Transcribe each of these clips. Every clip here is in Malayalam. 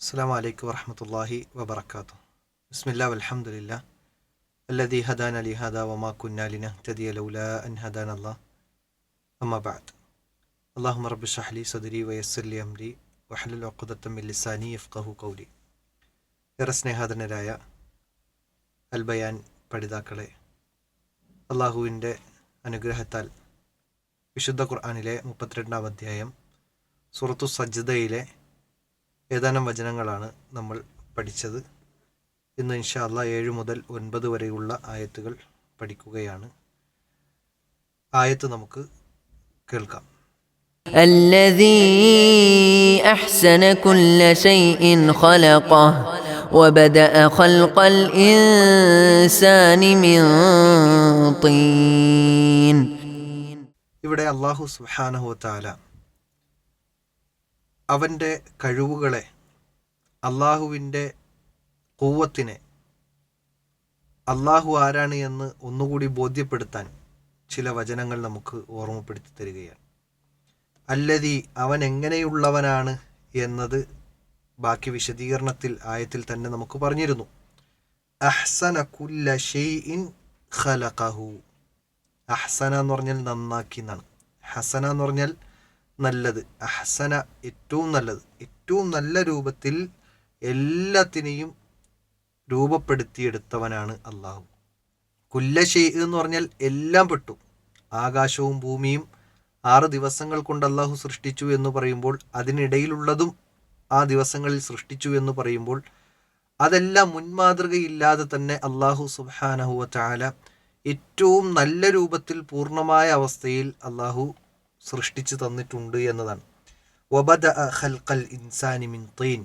അസ്സലാമു അലൈക്കും വറഹ്മത്തുള്ളാഹി വബറകാതുഹു. ബിസ്മില്ലാ വൽഹംദുലില്ലാ അല്ലദീ ഹദാന ലിഹാദാ വമാ കുന്നാ ലിനഹ്തദിയ ലൗലാ അൻ ഹദാനല്ലാഹ്. അമ്മാ ബഅദ്. അല്ലാഹുമ്മ റബ്ബി ഇശ്റഹ് ലി സദ്രി വയസ്സിർ ലി അംരി വഹ്ലുൽ ഉഖ്ദത്തം മിൻ ലിസാനി യഫ്ഖഹു ഖൗലി. ഏറെ സ്നേഹാദരനായ അൽ ബയാൻ പഠിതാക്കളെ, അള്ളാഹുവിൻ്റെ അനുഗ്രഹത്താൽ വിശുദ്ധ ഖുർആനിലെ 32-ാം അധ്യായം സൂറത്തു സജ്ദയിലെ ഏതാനും വചനങ്ങളാണ് നമ്മൾ പഠിച്ചത്. ഇന്ന് ഇൻഷാ അല്ലാഹ് 7 മുതൽ 9 വരെയുള്ള ആയത്തുകൾ പഠിക്കുകയാണ്. ആയത്ത് നമുക്ക് കേൾക്കാം. الذي أحسن كل شيء خلقه وبدأ خلق الإنسان من طين. ഇവിടെ അല്ലാഹു സുബ്ഹാനഹു വ തആല അവൻ്റെ കഴിവുകളെ, അള്ളാഹുവിൻ്റെ ഖുവ്വത്തിനെ, അള്ളാഹു ആരാണ് എന്ന് ഒന്നുകൂടി ബോധ്യപ്പെടുത്താൻ ചില വചനങ്ങൾ നമുക്ക് ഓർമ്മപ്പെടുത്തി തരികയാണ്. അല്ലദീ, അവൻ എങ്ങനെയുള്ളവനാണ് എന്നത് ബാക്കി വിശദീകരണത്തിൽ ആയത്തിൽ തന്നെ നമുക്ക് പറഞ്ഞിരുന്നു. അഹ്സന കുല്ല ഷൈഇൻ ഖലഖഹു. അഹ്സന എന്ന് പറഞ്ഞാൽ നന്നാക്കി എന്നാണ്. ഹസന എന്ന് പറഞ്ഞാൽ നല്ലത്. അഹ്സന ഏറ്റവും നല്ലത്, ഏറ്റവും നല്ല രൂപത്തിൽ എല്ലാത്തിനെയും രൂപപ്പെടുത്തിയെടുത്തവനാണ് അള്ളാഹു. കുല്ല ഷൈ എന്ന് പറഞ്ഞാൽ എല്ലാം പെട്ടു. ആകാശവും ഭൂമിയും 6 ദിവസങ്ങൾ കൊണ്ട് അള്ളാഹു സൃഷ്ടിച്ചു എന്ന് പറയുമ്പോൾ, അതിനിടയിലുള്ളതും ആ ദിവസങ്ങളിൽ സൃഷ്ടിച്ചു എന്ന് പറയുമ്പോൾ, അതെല്ലാം മുൻമാതൃകയില്ലാതെ തന്നെ അള്ളാഹു സുബ്ഹാനഹു വ തആല ഏറ്റവും നല്ല രൂപത്തിൽ പൂർണ്ണമായ അവസ്ഥയിൽ അള്ളാഹു സൃഷ്ടിച്ചു തന്നിട്ടുണ്ട് എന്നതാണ്. വബദഅ ഖൽഖൽ ഇൻസാനി മിൻ തീൻ.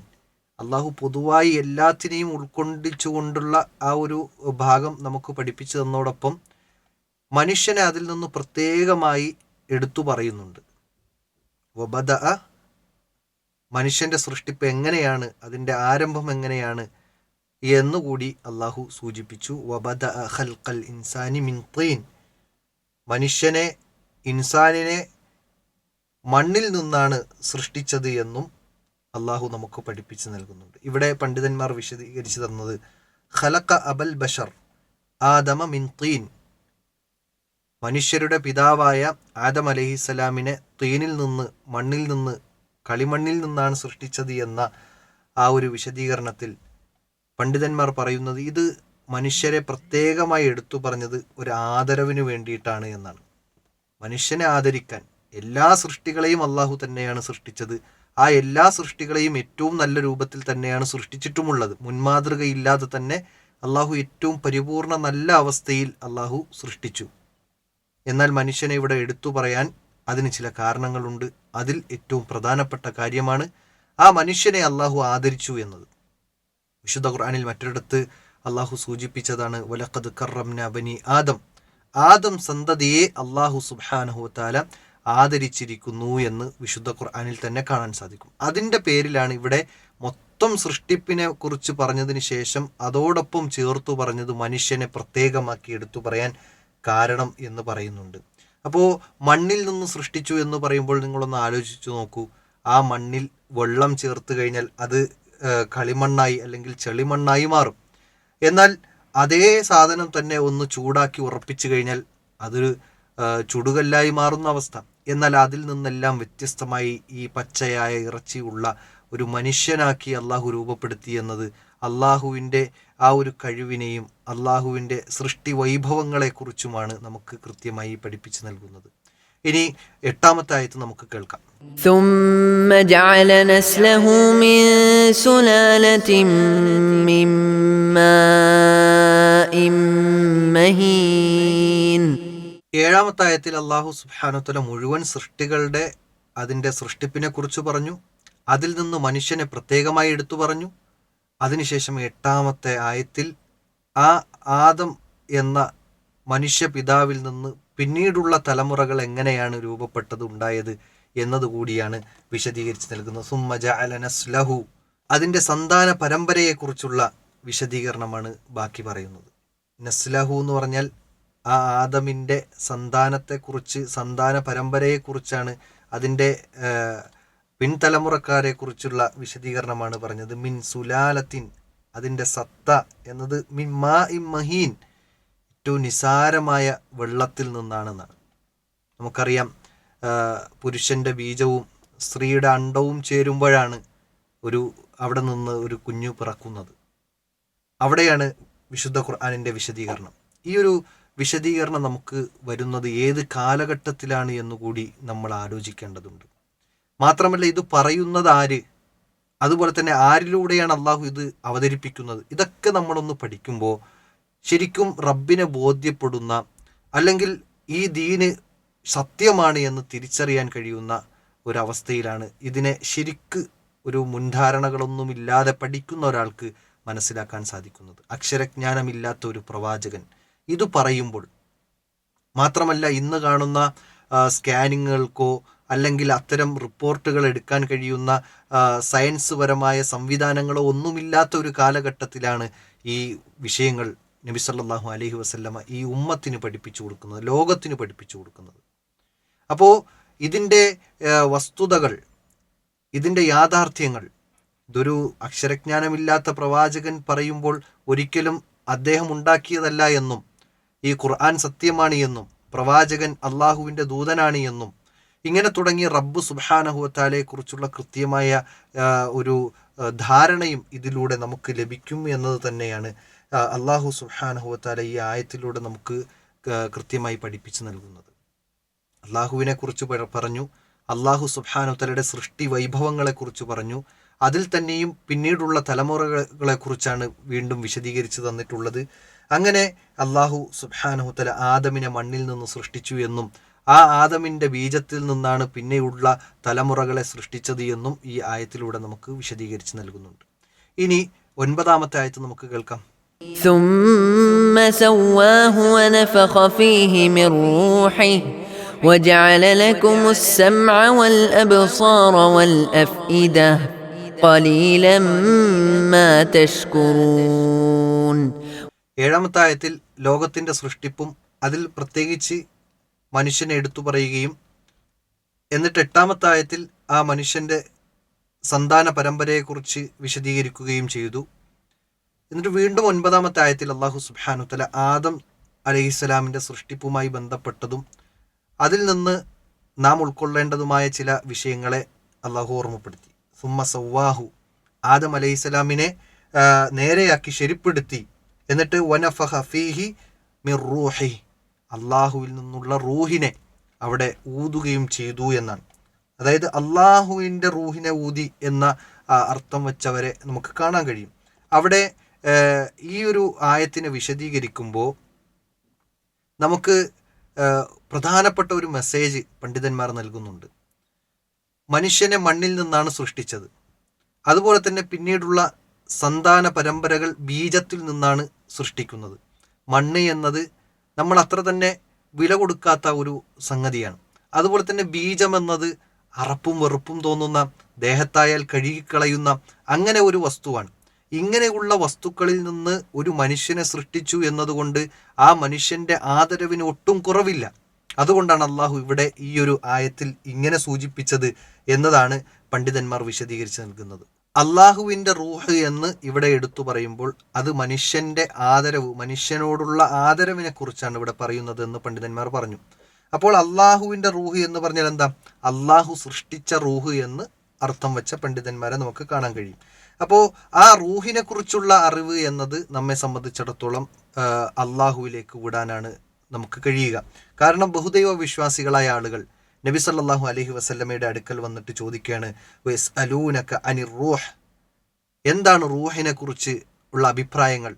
അള്ളാഹു പൊതുവായി എല്ലാത്തിനെയും ഉൾക്കൊണ്ടിച്ചുകൊണ്ടുള്ള ആ ഒരു ഭാഗം നമുക്ക് പഠിപ്പിച്ചു തന്നതോടൊപ്പം മനുഷ്യനെ അതിൽ നിന്ന് പ്രത്യേകമായി എടുത്തു പറയുന്നുണ്ട്. വബദഅ, മനുഷ്യൻ്റെ സൃഷ്ടിപ്പ് എങ്ങനെയാണ്, അതിൻ്റെ ആരംഭം എങ്ങനെയാണ് എന്നുകൂടി അള്ളാഹു സൂചിപ്പിച്ചു. വബദഅ ഖൽഖൽ ഇൻസാനി മിൻ തീൻ. മനുഷ്യനെ, ഇൻസാനിനെ മണ്ണിൽ നിന്നാണ് സൃഷ്ടിച്ചത് എന്നും അള്ളാഹു നമുക്ക് പഠിപ്പിച്ചു നൽകുന്നുണ്ട്. ഇവിടെ പണ്ഡിതന്മാർ വിശദീകരിച്ചു തന്നത് ഖലഖ അബൽ ബഷർ ആദമ മിൻ തീൻ. മനുഷ്യരുടെ പിതാവായ ആദം അലൈഹിസ്സലാമിനെ തീനിൽ നിന്ന്, മണ്ണിൽ നിന്ന്, കളിമണ്ണിൽ നിന്നാണ് സൃഷ്ടിച്ചത് എന്ന ആ ഒരു വിശദീകരണത്തിൽ പണ്ഡിതന്മാർ പറയുന്നത് ഇത് മനുഷ്യരെ പ്രത്യേകമായി എടുത്തു പറഞ്ഞത് ഒരു ആദരവിന് വേണ്ടിയിട്ടാണ് എന്നാണ്. മനുഷ്യനെ ആദരിക്കാൻ. എല്ലാ സൃഷ്ടികളെയും അള്ളാഹു തന്നെയാണ് സൃഷ്ടിച്ചത്. ആ എല്ലാ സൃഷ്ടികളെയും ഏറ്റവും നല്ല രൂപത്തിൽ തന്നെയാണ് സൃഷ്ടിച്ചിട്ടുമുള്ളത്. മുൻമാതൃകയില്ലാതെ തന്നെ അള്ളാഹു ഏറ്റവും പരിപൂർണ നല്ല അവസ്ഥയിൽ അള്ളാഹു സൃഷ്ടിച്ചു. എന്നാൽ മനുഷ്യനെ ഇവിടെ എടുത്തു പറയാൻ അതിന് ചില കാരണങ്ങളുണ്ട്. അതിൽ ഏറ്റവും പ്രധാനപ്പെട്ട കാര്യമാണ് ആ മനുഷ്യനെ അള്ളാഹു ആദരിച്ചു എന്നത്. വിശുദ്ധ ഖുർആനിൽ മറ്റൊരിടത്ത് അള്ളാഹു സൂചിപ്പിച്ചതാണ് വലഖദ് കറംനാ ബനി ആദം. ആദം സന്തതിയെ അള്ളാഹു സുബ്ഹാനഹു വ തആല ആദരിച്ചിരിക്കുന്നു എന്ന് വിശുദ്ധ ഖുർആനിൽ തന്നെ കാണാൻ സാധിക്കും. അതിൻ്റെ പേരിലാണ് ഇവിടെ മൊത്തം സൃഷ്ടിപ്പിനെ കുറിച്ച് പറഞ്ഞതിന് ശേഷം അതോടൊപ്പം ചേർത്തു പറഞ്ഞത് മനുഷ്യനെ പ്രത്യേകമാക്കി എടുത്തു പറയാൻ കാരണം എന്ന് പറയുന്നുണ്ട്. അപ്പോൾ മണ്ണിൽ നിന്ന് സൃഷ്ടിച്ചു എന്ന് പറയുമ്പോൾ നിങ്ങളൊന്ന് ആലോചിച്ചു നോക്കൂ. ആ മണ്ണിൽ വെള്ളം ചേർത്ത് കഴിഞ്ഞാൽ അത് കളിമണ്ണായി അല്ലെങ്കിൽ ചെളിമണ്ണായി മാറും. എന്നാൽ അതേ സാധനം തന്നെ ഒന്ന് ചൂടാക്കി ഉറപ്പിച്ചു കഴിഞ്ഞാൽ അതൊരു ചുടുകല്ലായി മാറുന്ന അവസ്ഥ. എന്നാൽ അതിൽ നിന്നെല്ലാം വ്യത്യസ്തമായി ഈ പച്ചയായ ഇറച്ചിയുള്ള ഒരു മനുഷ്യനാക്കി അള്ളാഹു രൂപപ്പെടുത്തി എന്നത് അള്ളാഹുവിൻ്റെ ആ ഒരു കഴിവിനെയും അള്ളാഹുവിൻ്റെ സൃഷ്ടി വൈഭവങ്ങളെക്കുറിച്ചുമാണ് നമുക്ക് കൃത്യമായി പഠിപ്പിച്ചു നൽകുന്നത്. ഇനി 8-ാമത്തെ ആയത്ത് നമുക്ക് കേൾക്കാം. ثم جعل نسله من سلالة من ماء مهين. 7-ാമത്തെ ആയത്തിൽ അള്ളാഹു സുബ്ഹാനഹു വ തആല മുഴുവൻ സൃഷ്ടികളുടെ അതിൻ്റെ സൃഷ്ടിപ്പിനെ കുറിച്ച് പറഞ്ഞു. അതിൽ നിന്ന് മനുഷ്യനെ പ്രത്യേകമായി എടുത്തു പറഞ്ഞു. അതിനുശേഷം 8-ാമത്തെ ആയത്തിൽ ആ ആദം എന്ന മനുഷ്യ പിതാവിൽ നിന്ന് പിന്നീടുള്ള തലമുറകൾ എങ്ങനെയാണ് രൂപപ്പെട്ടത്, ഉണ്ടായത് എന്നതുകൂടിയാണ് വിശദീകരിച്ച് നൽകുന്നത്. സുമ്മ ജഅല നസ്ലഹു, അതിൻ്റെ സന്താന പരമ്പരയെക്കുറിച്ചുള്ള വിശദീകരണമാണ് ബാക്കി പറയുന്നത്. നസ്ലഹു എന്ന് പറഞ്ഞാൽ ആ ആദമിൻ്റെ സന്താനത്തെക്കുറിച്ച്, സന്താന പരമ്പരയെക്കുറിച്ചാണ്, അതിൻ്റെ പിൻതലമുറക്കാരെ കുറിച്ചുള്ള വിശദീകരണമാണ് പറഞ്ഞത്. മിൻ സുലാലത്തിൻ, അതിൻ്റെ സത്ത എന്നത് മിൻ മാ ഇം മഹീൻ, ഏറ്റവും നിസാരമായ വെള്ളത്തിൽ നിന്നാണെന്നാണ്. നമുക്കറിയാം, പുരുഷൻ്റെ ബീജവും സ്ത്രീയുടെ അണ്ടവും ചേരുമ്പോഴാണ് അവിടെ നിന്ന് ഒരു കുഞ്ഞു പിറക്കുന്നത്. അവിടെയാണ് വിശുദ്ധ ഖുർആനിൻ്റെ വിശദീകരണം. ഈ ഒരു വിശദീകരണം നമുക്ക് വരുന്നത് ഏത് കാലഘട്ടത്തിലാണ് എന്നുകൂടി നമ്മൾ ആലോചിക്കേണ്ടതുണ്ട്. മാത്രമല്ല, ഇത് പറയുന്നത് ആര്, അതുപോലെ തന്നെ ആരിലൂടെയാണ് അള്ളാഹു ഇത് അവതരിപ്പിക്കുന്നത്, ഇതൊക്കെ നമ്മളൊന്ന് പഠിക്കുമ്പോൾ ശരിക്കും റബ്ബിനെ ബോധ്യപ്പെടുന്ന, അല്ലെങ്കിൽ ഈ ദീന് സത്യമാണ് എന്ന് തിരിച്ചറിയാൻ കഴിയുന്ന ഒരവസ്ഥയിലാണ് ഇതിനെ ശരിക്ക് ഒരു മുൻധാരണകളൊന്നുമില്ലാതെ പഠിക്കുന്ന ഒരാൾക്ക് മനസ്സിലാക്കാൻ സാധിക്കുന്നത്. അക്ഷരജ്ഞാനമില്ലാത്ത ഒരു പ്രവാചകൻ ഇത് പറയുമ്പോൾ, മാത്രമല്ല ഇന്ന് കാണുന്ന സ്കാനിങ്ങുകൾക്കോ അല്ലെങ്കിൽ അത്തരം റിപ്പോർട്ടുകൾ എടുക്കാൻ കഴിയുന്ന സയൻസ് പരമായ സംവിധാനങ്ങളോ ഒന്നുമില്ലാത്ത ഒരു കാലഘട്ടത്തിലാണ് ഈ വിഷയങ്ങൾ നബി സല്ലല്ലാഹു അലൈഹി വസല്ലമ ഈ ഉമ്മത്തിന് പഠിപ്പിച്ചു കൊടുക്കുന്നത്, ലോകത്തിന് പഠിപ്പിച്ചു കൊടുക്കുന്നത്. അപ്പോൾ ഇതിൻ്റെ വസ്തുതകൾ, ഇതിൻ്റെ യാഥാർത്ഥ്യങ്ങൾ, ഇതൊരു അക്ഷരജ്ഞാനമില്ലാത്ത പ്രവാചകൻ പറയുമ്പോൾ ഒരിക്കലും അദ്ദേഹം ഉണ്ടാക്കിയതല്ല എന്നും, ഈ ഖുർആൻ സത്യമാണ് എന്നും, പ്രവാചകൻ അള്ളാഹുവിൻ്റെ ദൂതനാണ് എന്നും, ഇങ്ങനെ തുടങ്ങി റബ്ബ് സുബ്ഹാനഹു വ തആലയെ കുറിച്ചുള്ള കൃത്യമായ ഒരു ധാരണയും ഇതിലൂടെ നമുക്ക് ലഭിക്കും എന്നത് തന്നെയാണ് അള്ളാഹു സുബ്ഹാനഹു വ തആല ഈ ആയത്തിലൂടെ നമുക്ക് കൃത്യമായി പഠിപ്പിച്ചു നൽകുന്നത്. അള്ളാഹുവിനെ കുറിച്ച് പറഞ്ഞു, അള്ളാഹു സുബ്ഹാനഹു വ തആലയുടെ സൃഷ്ടി വൈഭവങ്ങളെക്കുറിച്ച് പറഞ്ഞു. അതിൽ തന്നെയും പിന്നീടുള്ള തലമുറകളെക്കുറിച്ചാണ് വീണ്ടും വിശദീകരിച്ച് തന്നിട്ടുള്ളത്. അങ്ങനെ അള്ളാഹു സുബ്ഹാനഹു വ തആല ആദമിനെ മണ്ണിൽ നിന്ന് സൃഷ്ടിച്ചു എന്നും, ആ ആദമിൻ്റെ ബീജത്തിൽ നിന്നാണ് പിന്നെയുള്ള തലമുറകളെ സൃഷ്ടിച്ചത് എന്നും ഈ ആയത്തിലൂടെ നമുക്ക് വിശദീകരിച്ച് നൽകുന്നുണ്ട്. ഇനി 9-ാമത്തെ ആയത്ത് നമുക്ക് കേൾക്കാം. ثم سواه ونفخ فيه من روحه وجعل لكم السمع والأبصار والأفئدة قليلا ما تشكرون. 7-ാമത്തെ ആയത്തിൽ ലോകത്തിൻ്റെ സൃഷ്ടിപ്പും അതിൽ പ്രത്യേകിച്ച് മനുഷ്യനെ എടുത്തു പറയുകയും, എന്നിട്ട് 8-ാമത്തെ ആയത്തിൽ ആ മനുഷ്യൻ്റെ സന്താന പരമ്പരയെക്കുറിച്ച് വിശദീകരിക്കുകയും ചെയ്തു. എന്നിട്ട് വീണ്ടും 9-ാമത്തെ ആയത്തിൽ അള്ളാഹു സുബ്ഹാനഹു വ തആല ആദം അലൈഹിസ്സലാമിൻ്റെ സൃഷ്ടിപ്പുമായി ബന്ധപ്പെട്ടതും അതിൽ നിന്ന് നാം ഉൾക്കൊള്ളേണ്ടതുമായ ചില വിഷയങ്ങളെ അള്ളാഹു ഓർമ്മപ്പെടുത്തി. സുമ്മ സവ്വാഹു, ആദം അലൈഹിസ്സലാമിനെ നേരെയാക്കി ശരിപ്പെടുത്തി. എന്നിട്ട് വനഫഖ ഫീഹി മിർ റൂഹി, അള്ളാഹുവിൽ നിന്നുള്ള റൂഹിനെ അവിടെ ഊതുകയും ചെയ്തു എന്നാണ്. അതായത് അള്ളാഹുവിൻ്റെ റൂഹിനെ ഊതി എന്ന അർത്ഥം വെച്ചവരെ നമുക്ക് കാണാൻ കഴിയും. അവിടെ ഈ ഒരു ആയത്തിനെ വിശദീകരിക്കുമ്പോൾ നമുക്ക് പ്രധാനപ്പെട്ട ഒരു മെസ്സേജ് പണ്ഡിതന്മാർ നൽകുന്നുണ്ട്. മനുഷ്യനെ മണ്ണിൽ നിന്നാണ് സൃഷ്ടിച്ചത്. അതുപോലെ തന്നെ പിന്നീടുള്ള സന്താന പരമ്പരകൾ ബീജത്തിൽ നിന്നാണ് സൃഷ്ടിക്കുന്നത്. മണ്ണ് എന്നത് നമ്മൾ അത്ര തന്നെ വില കൊടുക്കാത്ത ഒരു സംഗതിയാണ്. അതുപോലെ തന്നെ ബീജം എന്നത് അറപ്പും വെറുപ്പും തോന്നുന്ന, ദേഹത്തായാൽ കഴുകിക്കളയുന്ന അങ്ങനെ ഒരു വസ്തുവാണ്. ഇങ്ങനെയുള്ള വസ്തുക്കളിൽ നിന്ന് ഒരു മനുഷ്യനെ സൃഷ്ടിച്ചു എന്നതുകൊണ്ട് ആ മനുഷ്യൻ്റെ ആദരവിന് ഒട്ടും കുറവില്ല. അതുകൊണ്ടാണ് അള്ളാഹു ഇവിടെ ഈ ഒരു ആയത്തിൽ ഇങ്ങനെ സൂചിപ്പിച്ചത് എന്നതാണ് പണ്ഡിതന്മാർ വിശദീകരിച്ച് നൽകുന്നത്. അള്ളാഹുവിൻ്റെ റൂഹ് എന്ന് ഇവിടെ എടുത്തു പറയുമ്പോൾ അത് മനുഷ്യൻ്റെ ആദരവ്, മനുഷ്യനോടുള്ള ആദരവിനെ കുറിച്ചാണ് ഇവിടെ പറയുന്നത് എന്ന് പണ്ഡിതന്മാർ പറഞ്ഞു. അപ്പോൾ അള്ളാഹുവിൻ്റെ റൂഹ് എന്ന് പറഞ്ഞാൽ എന്താ? അള്ളാഹു സൃഷ്ടിച്ച റൂഹ് എന്ന് അർത്ഥം വെച്ച പണ്ഡിതന്മാരെ നമുക്ക് കാണാൻ കഴിയും. അപ്പോൾ ആ റൂഹിനെ കുറിച്ചുള്ള അറിവ് എന്നത് നമ്മെ സംബന്ധിച്ചിടത്തോളം അള്ളാഹുവിലേക്ക് വിടാനാണ് നമുക്ക് കഴിയുക. കാരണം ബഹുദൈവ വിശ്വാസികളായ ആളുകൾ നബി സല്ലല്ലാഹു അലൈഹി വസല്ലമയുടെ അടുക്കൽ വന്നിട്ട് ചോദിക്കുകയാണ്, വയസ്അലൂനക അനിർ റൂഹ്, എന്താണ് റൂഹിനെ കുറിച്ച് ഉള്ള അഭിപ്രായങ്ങൾ?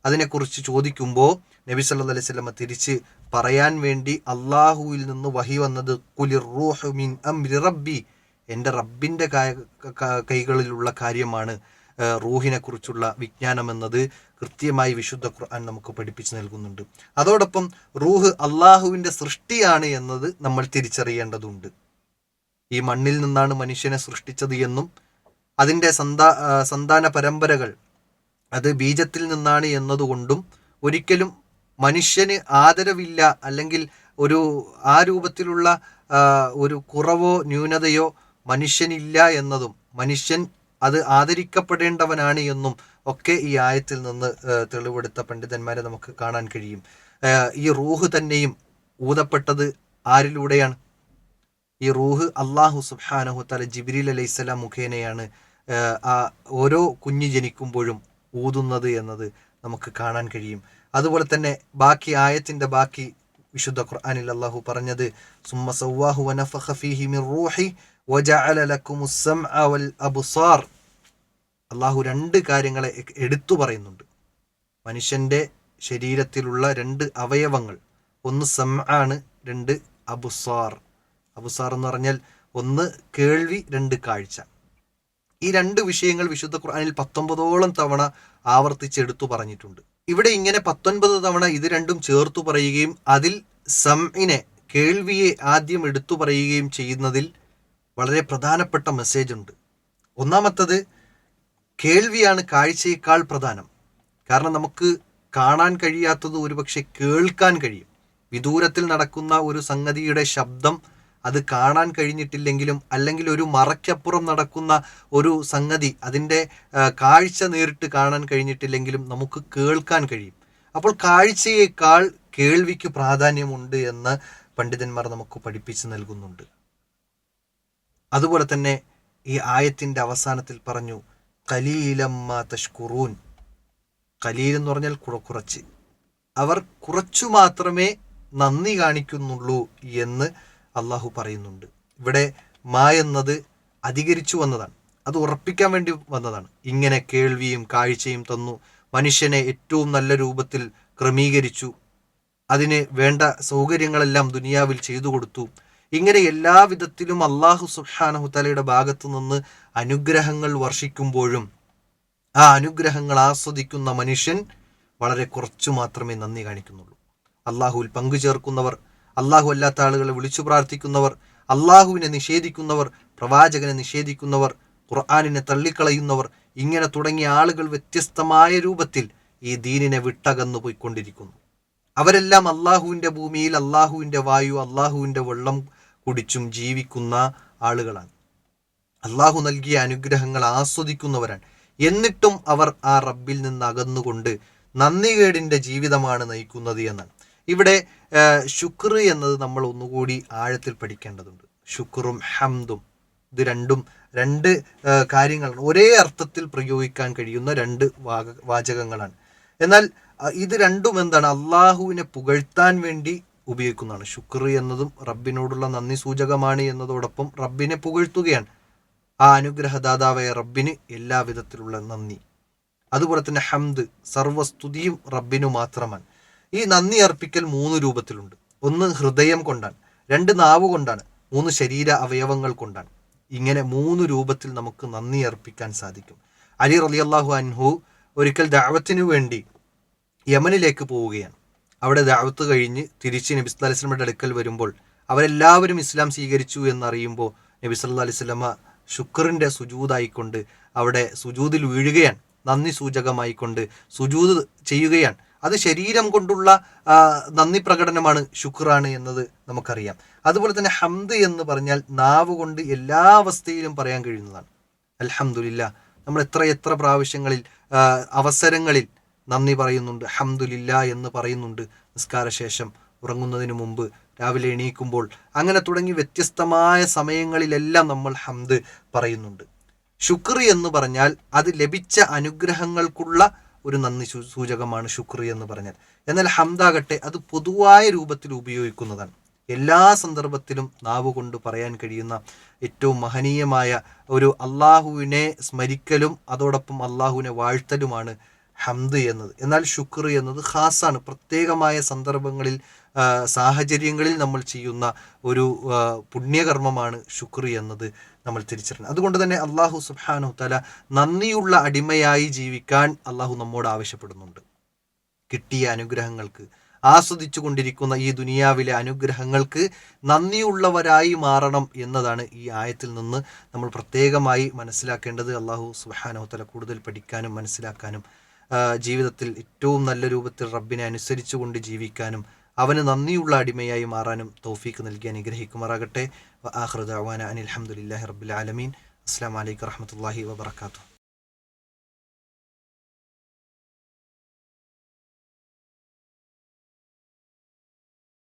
അതിനെക്കുറിച്ച് ചോദിക്കുമ്പോൾ നബി സല്ലല്ലാഹു അലൈഹി വസല്ലമ തിരിച്ച് പറയാൻ വേണ്ടി അള്ളാഹുവിൽ നിന്ന് വഹി വന്നത് ഖുലിർ റൂഹു മിൻ അംരി റബ്ബി, എൻ്റെ റബ്ബിൻ്റെ കൈകളിലുള്ള കാര്യമാണ് റൂഹിനെ കുറിച്ചുള്ള വിജ്ഞാനം എന്നത് കൃത്യമായി വിശുദ്ധ ഖുർആൻ നമുക്ക് പഠിപ്പിച്ചു നൽകുന്നുണ്ട്. അതോടൊപ്പം റൂഹ് അള്ളാഹുവിൻ്റെ സൃഷ്ടിയാണ് എന്നത് നമ്മൾ തിരിച്ചറിയേണ്ടതുണ്ട്. ഈ മണ്ണിൽ നിന്നാണ് മനുഷ്യനെ സൃഷ്ടിച്ചത് എന്നും അതിൻ്റെ സന്താന പരമ്പരകൾ അത് ബീജത്തിൽ നിന്നാണ് എന്നതുകൊണ്ടും ഒരിക്കലും മനുഷ്യന് ആദരവില്ല, അല്ലെങ്കിൽ ആ രൂപത്തിലുള്ള ഒരു കുറവോ ന്യൂനതയോ മനുഷ്യനില്ല എന്നതും മനുഷ്യൻ അത് ആദരിക്കപ്പെടേണ്ടവനാണ് എന്നും ഒക്കെ ഈ ആയത്തിൽ നിന്ന് തെളിവെടുത്ത പണ്ഡിതന്മാരെ നമുക്ക് കാണാൻ കഴിയും. ഈ റൂഹ് തന്നെയും ഊതപ്പെട്ടത് ആരിലൂടെയാണ്? ഈ റൂഹ് അള്ളാഹു സുബ്ഹാനഹു തആല ജിബ്രീൽ അലൈഹിസ്സലാം മുഖേനയാണ് ആ ഓരോ കുഞ്ഞ് ജനിക്കുമ്പോഴും ഊതുന്നത് എന്നത് നമുക്ക് കാണാൻ കഴിയും. അതുപോലെ തന്നെ ബാക്കി ആയത്തിൻ്റെ ബാക്കി വിശുദ്ധ ഖുർആനിൽ അള്ളാഹു പറഞ്ഞത് സുമ്മ സവ്വാഹു വനഫഖ ഫീഹി മിർ റൂഹി വജഅല ലക്കുമുസ് സമഅ വൽ അബ്സാർ. അള്ളാഹു രണ്ട് കാര്യങ്ങളെ എടുത്തു പറയുന്നുണ്ട്. മനുഷ്യൻ്റെ ശരീരത്തിലുള്ള രണ്ട് അവയവങ്ങൾ, ഒന്ന് സമഅാണ്, രണ്ട് അബ്സാർ. അബ്സാർ എന്ന് പറഞ്ഞാൽ ഒന്ന് കേൾവി, രണ്ട് കാഴ്ച. ഈ രണ്ട് വിഷയങ്ങൾ വിശുദ്ധ ഖുർആനിൽ 19ഓളം തവണ ആവർത്തിച്ചെടുത്തു പറഞ്ഞിട്ടുണ്ട്. ഇവിടെ ഇങ്ങനെ 19 തവണ ഇത് രണ്ടും ചേർത്തു പറയുകയും അതിൽ സംഇനെ, കേൾവിയെ ആദ്യം എടുത്തു പറയുകയും ചെയ്യുന്നതിൽ വളരെ പ്രധാനപ്പെട്ട മെസ്സേജ് ഉണ്ട്. ഒന്നാമത്തത്, കേൾവിയാണ് കാഴ്ചയേക്കാൾ പ്രധാനം. കാരണം നമുക്ക് കാണാൻ കഴിയാത്തത് ഒരുപക്ഷെ കേൾക്കാൻ കഴിയും. വിദൂരത്തിൽ നടക്കുന്ന ഒരു സംഗതിയുടെ ശബ്ദം അത് കാണാൻ കഴിഞ്ഞിട്ടില്ലെങ്കിലും, അല്ലെങ്കിൽ ഒരു മറയ്ക്കപ്പുറം നടക്കുന്ന ഒരു സംഗതി അതിൻ്റെ കാഴ്ച നേരിട്ട് കാണാൻ കഴിഞ്ഞിട്ടില്ലെങ്കിലും നമുക്ക് കേൾക്കാൻ കഴിയും. അപ്പോൾ കാഴ്ചയേക്കാൾ കേൾവിക്ക് പ്രാധാന്യമുണ്ട് എന്ന് പണ്ഡിതന്മാർ നമുക്ക് പഠിപ്പിച്ച് നൽകുന്നുണ്ട്. അതുപോലെ തന്നെ ഈ ആയത്തിൻ്റെ അവസാനത്തിൽ പറഞ്ഞു ഖലീലമ്മ തഷ്കുറൂൻ. ഖലീൽ എന്ന് പറഞ്ഞാൽ കുറച്ച്, അവർ കുറച്ചു മാത്രമേ നന്ദി കാണിക്കുന്നുള്ളൂ എന്ന് അള്ളാഹു പറയുന്നുണ്ട്. ഇവിടെ മാ എന്നത് അധികരിച്ചു വന്നതാണ്, അത് ഉറപ്പിക്കാൻ വേണ്ടി വന്നതാണ്. ഇങ്ങനെ കേൾവിയും കാഴ്ചയും തന്നു, മനുഷ്യനെ ഏറ്റവും നല്ല രൂപത്തിൽ ക്രമീകരിച്ചു, അതിന് വേണ്ട സൗകര്യങ്ങളെല്ലാം ദുനിയാവിൽ ചെയ്തു കൊടുത്തു. ഇങ്ങനെ എല്ലാ വിധത്തിലും അള്ളാഹു സുബ്ഹാനഹു തആലയുടെ ഭാഗത്തു നിന്ന് അനുഗ്രഹങ്ങൾ വർഷിക്കുമ്പോഴും ആ അനുഗ്രഹങ്ങൾ ആസ്വദിക്കുന്ന മനുഷ്യൻ വളരെ കുറച്ചു മാത്രമേ നന്ദി കാണിക്കുന്നുള്ളൂ. അള്ളാഹുവിൽ പങ്കു ചേർക്കുന്നവർ, അള്ളാഹു അല്ലാത്ത ആളുകളെ വിളിച്ചു പ്രാർത്ഥിക്കുന്നവർ, അള്ളാഹുവിനെ നിഷേധിക്കുന്നവർ, പ്രവാചകനെ നിഷേധിക്കുന്നവർ, ഖുർആനിനെ തള്ളിക്കളയുന്നവർ, ഇങ്ങനെ തുടങ്ങിയ ആളുകൾ വ്യത്യസ്തമായ രൂപത്തിൽ ഈ ദീനിനെ വിട്ടകന്നു പോയിക്കൊണ്ടിരിക്കുന്നു. അവരെല്ലാം അള്ളാഹുവിൻ്റെ ഭൂമിയിൽ അള്ളാഹുവിൻ്റെ വായു, അള്ളാഹുവിൻ്റെ വെള്ളം കുടിച്ചും ജീവിക്കുന്ന ആളുകളാണ്. അള്ളാഹു നൽകിയ അനുഗ്രഹങ്ങൾ ആസ്വദിക്കുന്നവരാണ്. എന്നിട്ടും അവർ ആ റബ്ബിൽ നിന്ന് അകന്നുകൊണ്ട് നന്ദികേടിൻ്റെ ജീവിതമാണ് നയിക്കുന്നത് എന്നാണ്. ഇവിടെ ശുക്ർ എന്നത് നമ്മൾ ഒന്നുകൂടി ആഴത്തിൽ പഠിക്കേണ്ടതുണ്ട്. ശുക്റും ഹംദും ഇത് രണ്ട് കാര്യങ്ങളാണ്. ഒരേ അർത്ഥത്തിൽ പ്രയോഗിക്കാൻ കഴിയുന്ന രണ്ട് വാചകങ്ങളാണ്. എന്നാൽ ഇത് രണ്ടും എന്താണ്? അള്ളാഹുവിനെ പുകഴ്ത്താൻ വേണ്ടി ഉപയോഗിക്കുന്നതാണ്. ശുക്ർ എന്നതും റബ്ബിനോടുള്ള നന്ദി സൂചകമാണ് എന്നതോടൊപ്പം റബ്ബിനെ പുകഴ്ത്തുകയാണ്. ആ അനുഗ്രഹദാതാവായ റബ്ബിന് എല്ലാ വിധത്തിലുള്ള നന്ദി. അതുപോലെ തന്നെ ഹംദ്, സർവസ്തുതിയും റബ്ബിനു മാത്രമാണ്. ഈ നന്ദി അർപ്പിക്കൽ 3 രൂപത്തിലുണ്ട്. ഒന്ന് ഹൃദയം കൊണ്ടാണ്, 2 നാവ് കൊണ്ടാണ്, 3 ശരീര അവയവങ്ങൾ കൊണ്ടാണ്. ഇങ്ങനെ 3 രൂപത്തിൽ നമുക്ക് നന്ദി അർപ്പിക്കാൻ സാധിക്കും. അലി റളിയല്ലാഹു അൻഹു ഒരിക്കൽ ദഅവത്തിനു വേണ്ടി യമനിലേക്ക് പോവുകയാണ്. അവിടെ ദഅവത്ത് കഴിഞ്ഞ് തിരിച്ച് നബി സല്ലല്ലാഹു അലൈഹി വസല്ലമയുടെ അടുക്കൽ വരുമ്പോൾ അവരെല്ലാവരും ഇസ്ലാം സ്വീകരിച്ചു എന്നറിയുമ്പോൾ നബി സല്ലല്ലാഹു അലൈഹി വസല്ലമ ശുക്റിൻ്റെ സുജൂദായിക്കൊണ്ട് അവിടെ സുജൂദിൽ വീഴുകയാണ്. നന്ദി സൂചകമായിക്കൊണ്ട് സുജൂദ് ചെയ്യുകയാണ്. അത് ശരീരം കൊണ്ടുള്ള നന്ദി പ്രകടനമാണ്, ശുക്റാണ് എന്നത് നമുക്കറിയാം. അതുപോലെ തന്നെ ഹംദ് എന്ന് പറഞ്ഞാൽ നാവ് കൊണ്ട് എല്ലാ അവസ്ഥയിലും പറയാൻ കഴിയുന്നതാണ്. അൽഹംദുലില്ലാ. നമ്മൾ എത്ര പ്രാവശ്യങ്ങളിൽ അവസരങ്ങളിൽ നന്ദി പറയുന്നുണ്ട്, ഹംദുലില്ലാ എന്ന് പറയുന്നുണ്ട്. നിസ്കാരശേഷം, ഉറങ്ങുന്നതിന് മുമ്പ്, രാവിലെ എണീക്കുമ്പോൾ, അങ്ങനെ തുടങ്ങി വ്യത്യസ്തമായ സമയങ്ങളിലെല്ലാം നമ്മൾ ഹംദ് പറയുന്നുണ്ട്. ശുക്ർ എന്ന് പറഞ്ഞാൽ അത് ലഭിച്ച അനുഗ്രഹങ്ങൾക്കുള്ള ഒരു നന്ദി സൂചകമാണ് ശുക്ർ എന്ന് പറഞ്ഞാൽ. എന്നാൽ ഹംദാകട്ടെ അത് പൊതുവായ രൂപത്തിൽ ഉപയോഗിക്കുന്നതാണ്. എല്ലാ സന്ദർഭത്തിലും നാവ് കൊണ്ട് പറയാൻ കഴിയുന്ന ഏറ്റവും മഹനീയമായ ഒരു അള്ളാഹുവിനെ സ്മരിക്കലും അതോടൊപ്പം അള്ളാഹുവിനെ വാഴ്ത്തലുമാണ് ഹംദ് എന്നത്. എന്നാൽ ശുക്ർ എന്നത് ഖാസാണ്, പ്രത്യേകമായ സന്ദർഭങ്ങളിൽ സാഹചര്യങ്ങളിൽ നമ്മൾ ചെയ്യുന്ന ഒരു പുണ്യകർമ്മമാണ് ശുക്ർ എന്നത് നമ്മൾ തിരിച്ചറിയണം. അതുകൊണ്ട് തന്നെ അള്ളാഹു സുബ്ഹാനഹു തആല നന്ദിയുള്ള അടിമയായി ജീവിക്കാൻ അള്ളാഹു നമ്മോട് ആവശ്യപ്പെടുന്നുണ്ട്. കിട്ടിയ അനുഗ്രഹങ്ങൾക്ക്, ആസ്വദിച്ചു കൊണ്ടിരിക്കുന്ന ഈ ദുനിയാവിലെ അനുഗ്രഹങ്ങൾക്ക് നന്ദിയുള്ളവരായി മാറണം എന്നതാണ് ഈ ആയത്തിൽ നിന്ന് നമ്മൾ പ്രത്യേകമായി മനസ്സിലാക്കേണ്ടത്. അള്ളാഹു സുബ്ഹാനഹു തആല കൂടുതൽ പഠിക്കാനും മനസ്സിലാക്കാനും ജീവിതത്തിൽ ഏറ്റവും നല്ല രൂപത്തിൽ റബ്ബിനെ അനുസരിച്ചു കൊണ്ട് ജീവിക്കാനും അവന് നന്ദിയുള്ള അടിമയായി മാറാനും തൗഫീക്ക് നൽകി അനുഗ്രഹിക്കുമാറാകട്ടെ. ആഖിറു ദഅ്വാനാ അനിൽ ഹംദുലില്ലാഹി റബ്ബിൽ ആലമീൻ. അസ്സലാമു അലൈക്കും വറഹ്മത്തുള്ളാഹി വബറകാതുഹു.